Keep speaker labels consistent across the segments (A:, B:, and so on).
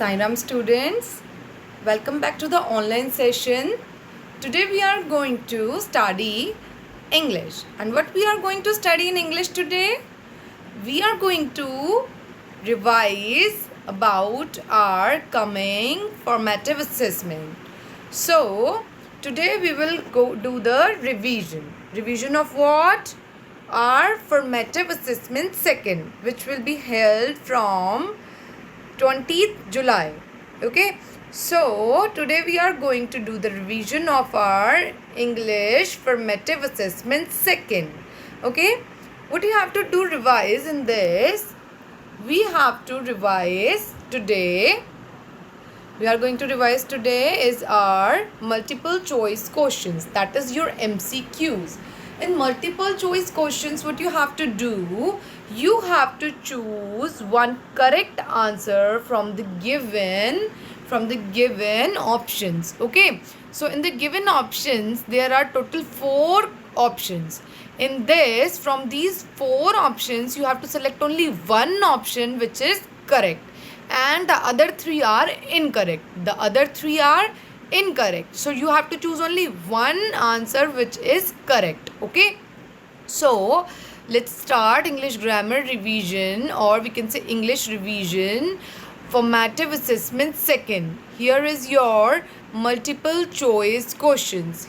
A: Sairam students, welcome back to the online session. Today we are going to study English. And what we are going to study in English today? We are going to revise about our coming formative assessment. So, today we will go do the revision. Revision of what? Our formative assessment second, which will be held from 20th July. Okay, so today we are going to do the revision of our English formative assessment second. Okay, what you have to do revise in this? We have to revise today. We are going to revise today is our multiple choice questions, that is your MCQs. In multiple choice questions, what you have to do, you have to choose one correct answer from the given options. Okay, so in the given options there are total 4 options. In this, from these 4 options, you have to select only one option which is correct, and the other 3 are incorrect. So you have to choose only one answer which is correct. Okay, so let's start English grammar revision, or we can say English revision formative assessment second. Here is your multiple choice questions.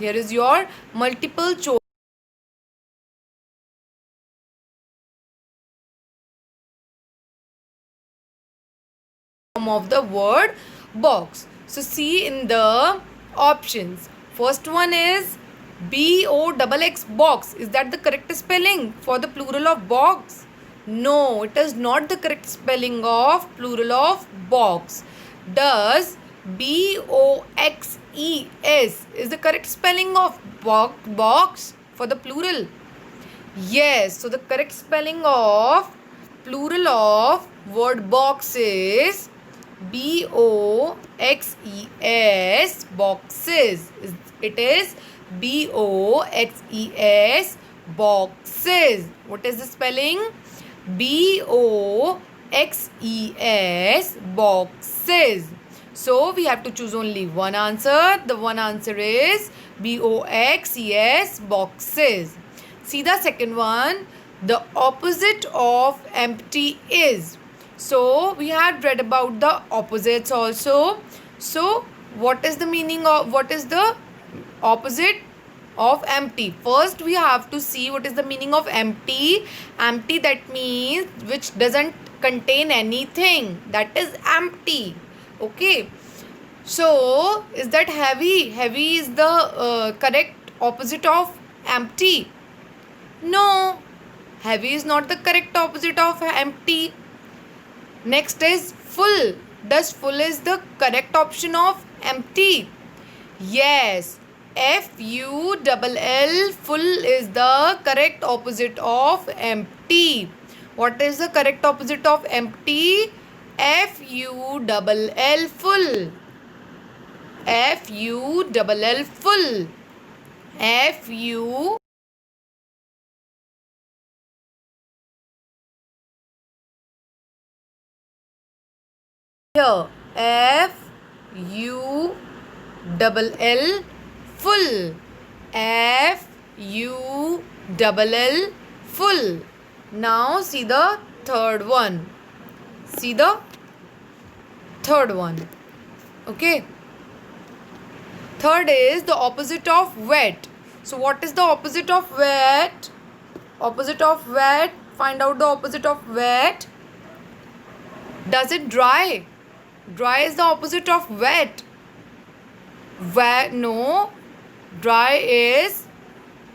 A: Of the word box. So see in the options. First one is BOXX, box. Is that the correct spelling for the plural of box? No, it is not the correct spelling of plural of box. Does BOXES is the correct spelling of box for the plural? Yes, so the correct spelling of plural of word box is BOXES, boxes. It is BOXES, boxes. What is the spelling? BOXES, boxes. So we have to choose only one answer. The one answer is BOXES, boxes. See the second one. The opposite of empty is. So we had read about the opposites also. So what is the meaning of, what is the opposite of empty? First we have to see what is the meaning of empty. Empty, that means which doesn't contain anything, that is empty. Okay, so is that heavy? Heavy is the correct opposite of empty? No, heavy is not the correct opposite of empty. Next is full. Does full is the correct option of empty? Yes. FULL, full is the correct opposite of empty. What is the correct opposite of empty? FULL, full. FULL, full. FU here, FULL, full. FULL, full. Now see the third one. Okay, third is the opposite of wet. So what is the opposite of wet? Find out the opposite of wet. Does it dry? Dry is the opposite of wet. No, dry is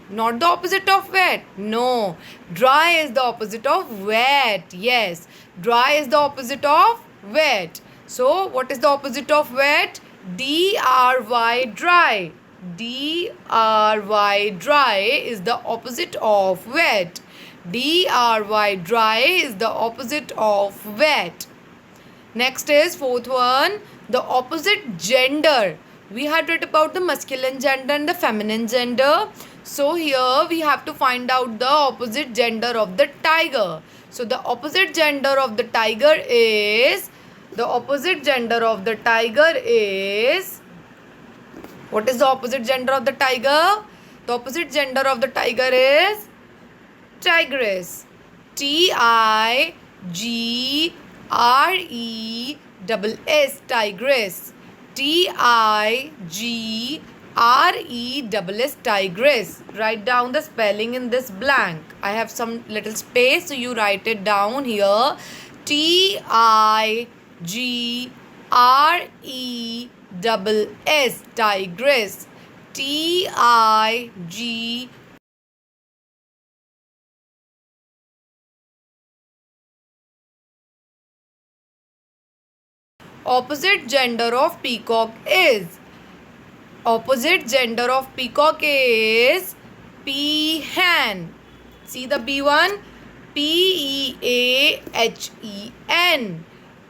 A: not the opposite of wet. No, dry is the opposite of wet. Yes, dry is the opposite of wet. So what is the opposite of wet? DRY, dry. DRY, dry is the opposite of wet. DRY, dry is the opposite of wet. Next is fourth one, the opposite gender. We had read about the masculine gender and the feminine gender. So here we have to find out the opposite gender of the tiger. So the opposite gender of the tiger is The opposite gender of the tiger is... What is the opposite gender of the tiger? The opposite gender of the tiger is tigress. Tigres. Tigress. Tigres. Tigress. Write down the spelling in this blank. I have some little space, so you write it down here. Tigres. Tigress. Tig. Opposite gender of peacock is... Opposite gender of peacock is peahen. See the B one? Peahen.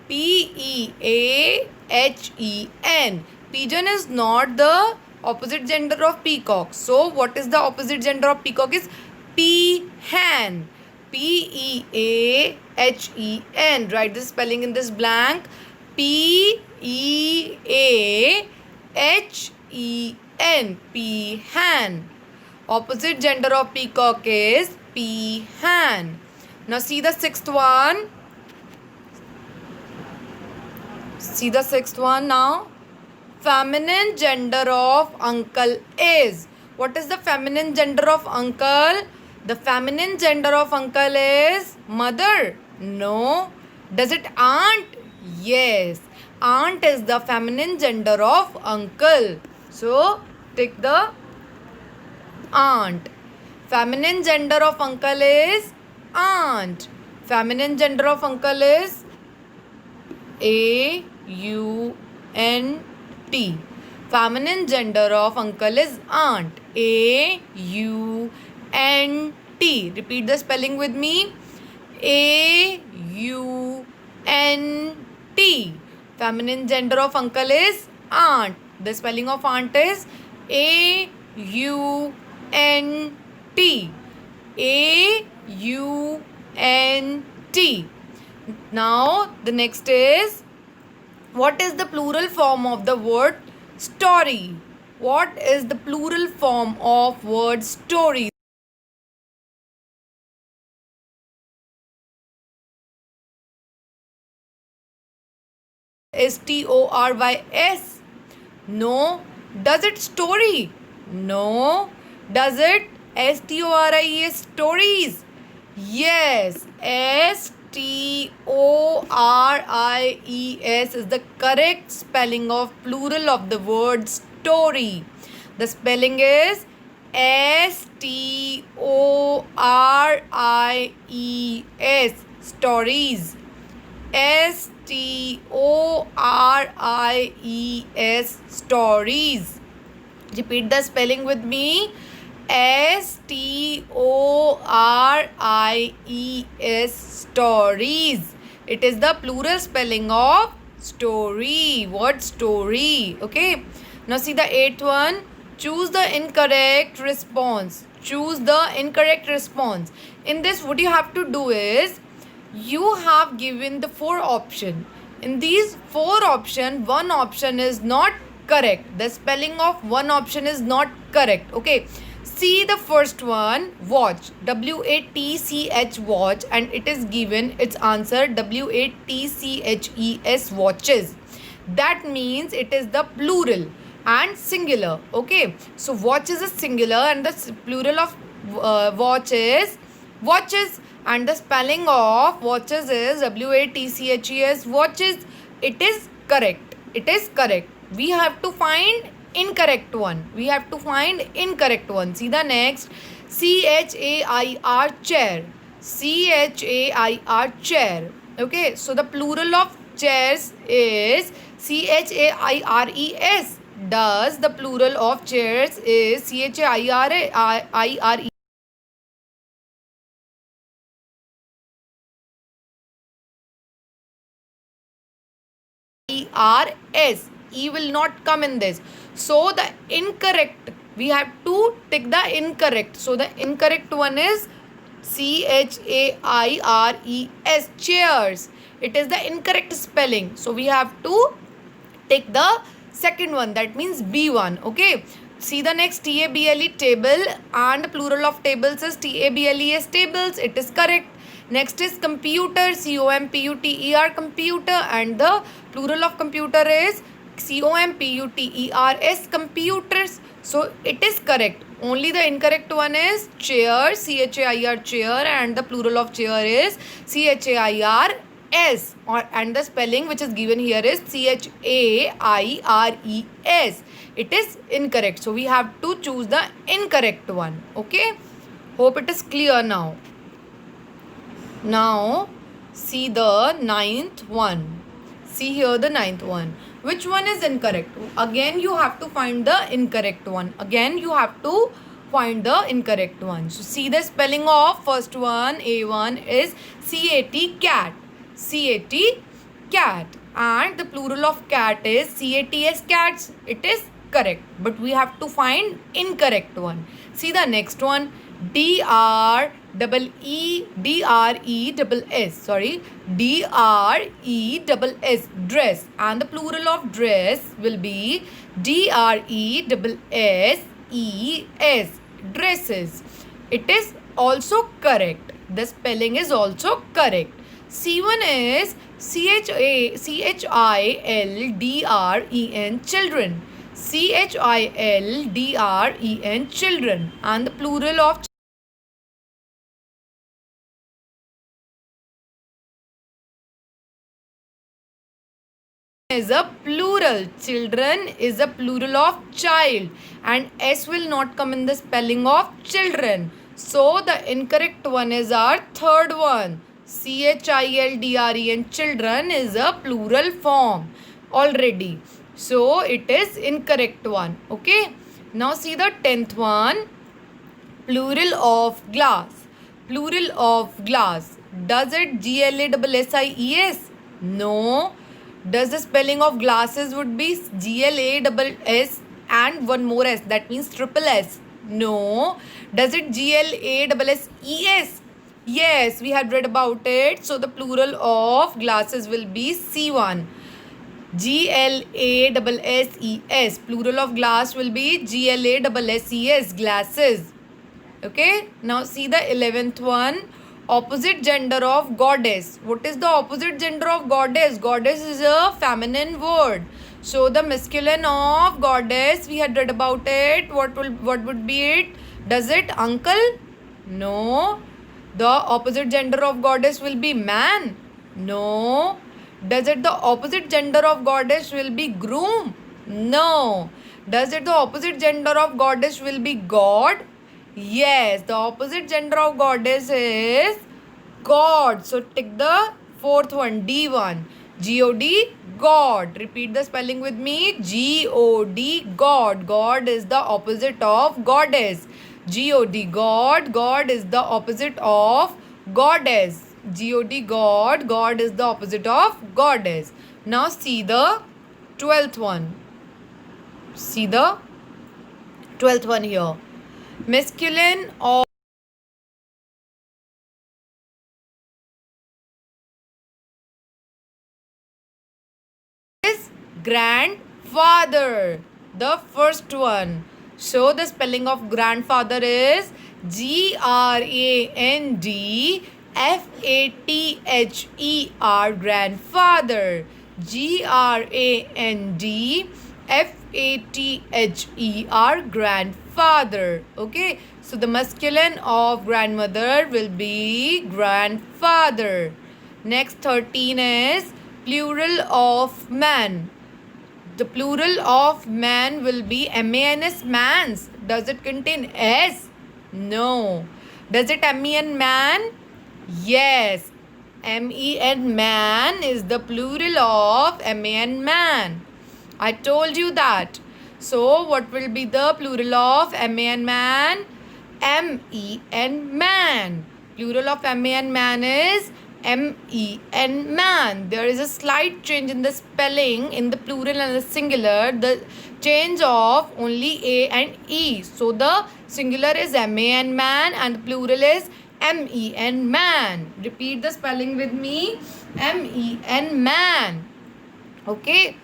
A: Peahen. Pigeon is not the opposite gender of peacock. So what is the opposite gender of peacock is peahen. Peahen. Write the spelling in this blank. Peahen. Peahen. Opposite gender of peacock is peahen. Now see the sixth one. See the sixth one now. Feminine gender of uncle is... What is the feminine gender of uncle? The feminine gender of uncle is mother. No. Does it aunt? Yes. Aunt is the feminine gender of uncle. So, take the aunt. Feminine gender of uncle is aunt. Feminine gender of uncle is A-U-N-T. Feminine gender of uncle is aunt. A-U-N-T. Repeat the spelling with me. A-U-N-T. Feminine gender of uncle is aunt. The spelling of aunt is A-U-N-T. A-U-N-T. Now, the next is... What is the plural form of the word story? What is the plural form of word story? S-T-O-R-Y-S. No. Does it story? No. Does it S-T-O-R-I-E-S stories? Yes. S-T-O-R-I-E-S is the correct spelling of plural of the word story. The spelling is S-T-O-R-I-E-S. Stories. S-T-O-R-I-E-S. Stories. Repeat the spelling with me. S-T-O-R-I-E-S. Stories. It is the plural spelling of story. Word story. Okay. Now see the eighth one. Choose the incorrect response. Choose the incorrect response. In this, what you have to do is, you have given the 4 options. In these 4 options, one option is not correct. The spelling of one option is not correct. Okay. See the first one, watch. W-A-T-C-H, watch. And it is given its answer W-A-T-C-H-E-S, watches. That means it is the plural and singular. Okay. So watch is a singular and the plural of watch is watches. And the spelling of watches is W-A-T-C-H-E-S, watches. It is correct. It is correct. We have to find incorrect one. We have to find incorrect one. See the next. C-H-A-I-R, chair. C-H-A-I-R, chair. Okay. So the plural of chairs is C-H-A-I-R-E-S. Does the plural of chairs is C-H-A-I-R-E? E-R-S. E will not come in this. So the incorrect, we have to take the incorrect. So the incorrect one is C-H-A-I-R-E-S, chairs. it is the incorrect spelling. So we have to take the second one, that means B1. Okay, see the next, table, table, and plural of tables is tables, tables. It is correct. Next is computer, computer, computer, and the plural of computer is computers, computers. So it is correct. Only the incorrect one is chair, chair, chair, and the plural of chair is chairs, and the spelling which is given here is chaires. It is incorrect. So we have to choose the incorrect one. Okay, hope it is clear now. Now see the ninth one. See here the ninth one. Which one is incorrect? Again you have to find the incorrect one. Again you have to find the incorrect one. So see the spelling of first one, A1 is cat, cat, cat, and the plural of cat is cats, cats. It is correct, but we have to find incorrect one. See the next one, DREESS, dress, and the plural of dress will be DRESSES, dresses. It is also correct. The spelling is also correct. C1 is CHILDREN, children, CHILDREN, children, and the plural of is a plural. Children is a plural of child, and S will not come in the spelling of children. So the incorrect one is our third one. CHILDREN, children, is a plural form already. So it is incorrect one. Okay. Now see the 10th one. Plural of glass. Plural of glass. Does it GLASSIES? No. Does the spelling of glasses would be GLASS and one more S, that means triple S? No. Does it GLASSES? Yes, we had read about it. So the plural of glasses will be C1. GLASSES. Plural of glass will be GLASSES, glasses. Okay. Now see the 11th one. Opposite gender of goddess. What is the opposite gender of goddess? Goddess is a feminine word. So the masculine of goddess, we had read about it. What would be it? Does it uncle? No. The opposite gender of goddess will be man? No. Does it the opposite gender of goddess will be groom? No. Does it the opposite gender of goddess will be god? Yes, the opposite gender of goddess is God. So take the fourth one, D1. G-O-D, God. Repeat the spelling with me. G-O-D, God. God is the opposite of goddess. G-O-D, God. God is the opposite of goddess. G-O-D, God. God is the opposite of goddess. Now see the 12th one. See the 12th one here. Masculine of is grandfather. The first one. So the spelling of grandfather is GRANDFATHER, grandfather. GRANDFATHER, grandfather. Okay, so the masculine of grandmother will be grandfather. Next 13 is plural of man. The plural of man will be MANS, mans. Does it contain S? No. Does it MEN, man? Yes. MEN, man, is the plural of MAN, man. I told you that. So what will be the plural of MAN, man? MEN, man. Plural of MAN, man is MEN, man. There is a slight change in the spelling in the plural and the singular. The change of only A and E. So the singular is MAN, man, and the plural is MEN, man. Repeat the spelling with me. M-E-N, man. Okay.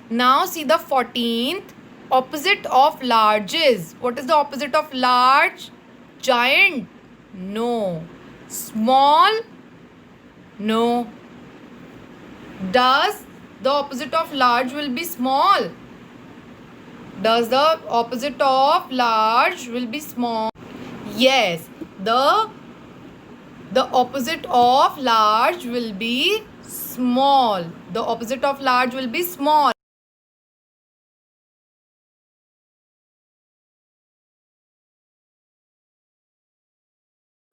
A: Now see the 14th. Opposite of large is. What is the opposite of large? Giant. No. Small. No. Does the opposite of large will be small? Does the opposite of large will be small? Yes. The opposite of large will be small. The opposite of large will be small.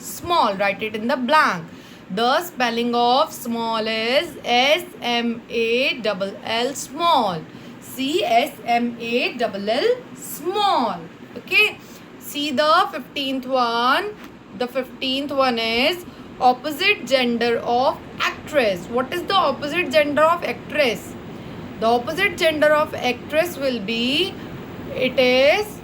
A: Small. Write it in the blank. The spelling of small is S-M-A-L-L, small. C-S-M-A-L-L, small. Okay. See the 15th one. The 15th one is opposite gender of actress. What is the opposite gender of actress? The opposite gender of actress will be, it is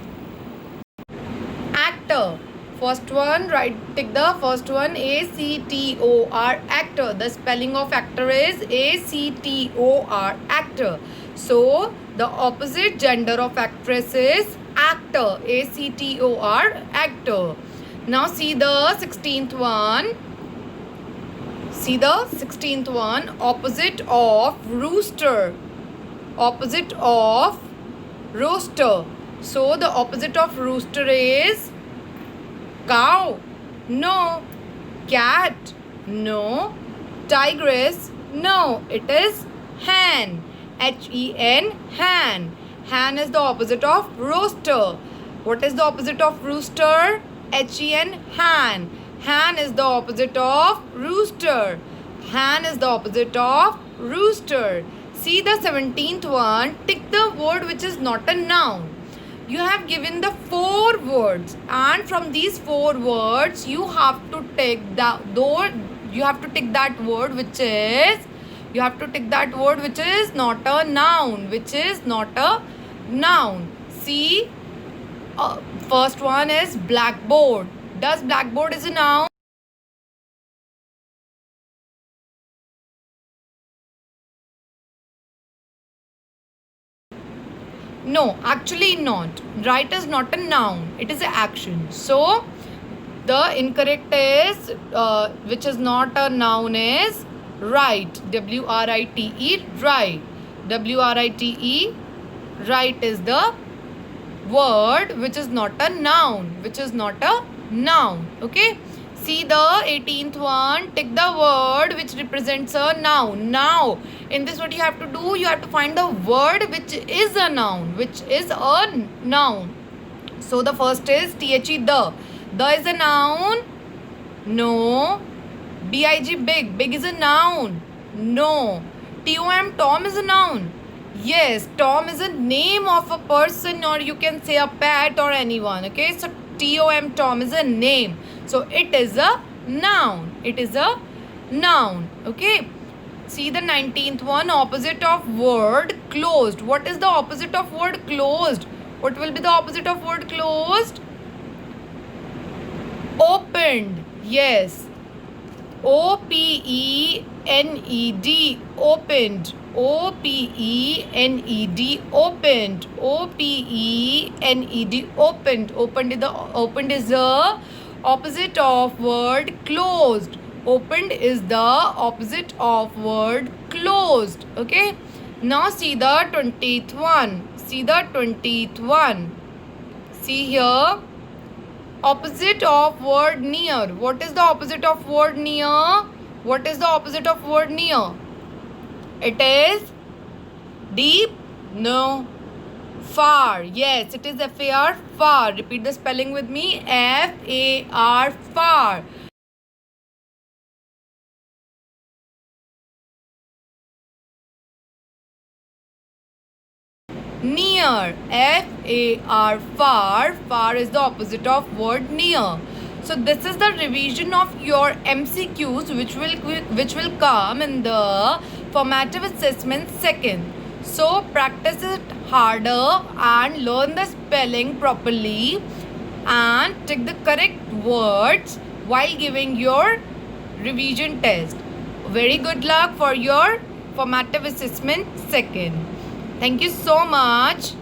A: actor. First one, right, take the first one, A-C-T-O-R, actor. The spelling of actor is A-C-T-O-R, actor. So, the opposite gender of actress is actor, A-C-T-O-R, actor. Now, see the 16th one. See the 16th one, opposite of rooster. Opposite of rooster. So, the opposite of rooster is cow. No. Cat. No. Tigress. No. It is hen. H-E-N, hen. Hen is the opposite of rooster. What is the opposite of rooster? H-E-N, hen. Hen is the opposite of rooster. Hen is the opposite of rooster. See the 17th one. Tick the word which is not a noun. You have given the 4 words, and from these 4 words you have to take that word which is not a noun, See, first one is blackboard. Does blackboard is a noun? No, actually not. Write is not a noun. It is an action. So, the incorrect is, which is not a noun, is write. W-R-I-T-E, write. W-R-I-T-E, write is the word which is not a noun. Okay. See the 18th one. Take the word which represents a noun. Now, in this what you have to do? You have to find the word which is a noun. So, the first is T-H-E, the. The is a noun? No. B-I-G, big. Big is a noun? No. T-O-M, Tom is a noun? Yes. Tom is a name of a person, or you can say a pet or anyone. Okay. So, T-O-M, Tom is a name. So, it is a noun. Okay. See the 19th one. Opposite of word closed. What is the opposite of word closed? What will be the opposite of word closed? Opened. Yes. O-P-E-N-E-D. Opened. O-P-E-N-E-D. Opened. O-P-E-N-E-D. Opened. Opened is the opposite of word closed. Opened is the opposite of word closed. Okay. Now see the 20th one. See here. Opposite of word near. What is the opposite of word near? It is deep? No. Far. Yes, it is F-A-R, far. Repeat the spelling with me. F-A-R, far. Near. F-A-R, far. Far is the opposite of word near. So this is the revision of your MCQs which will come in the formative assessment second. So practice it harder and learn the spelling properly and take the correct words while giving your revision test. very good luck for your formative assessment second. Thank you so much.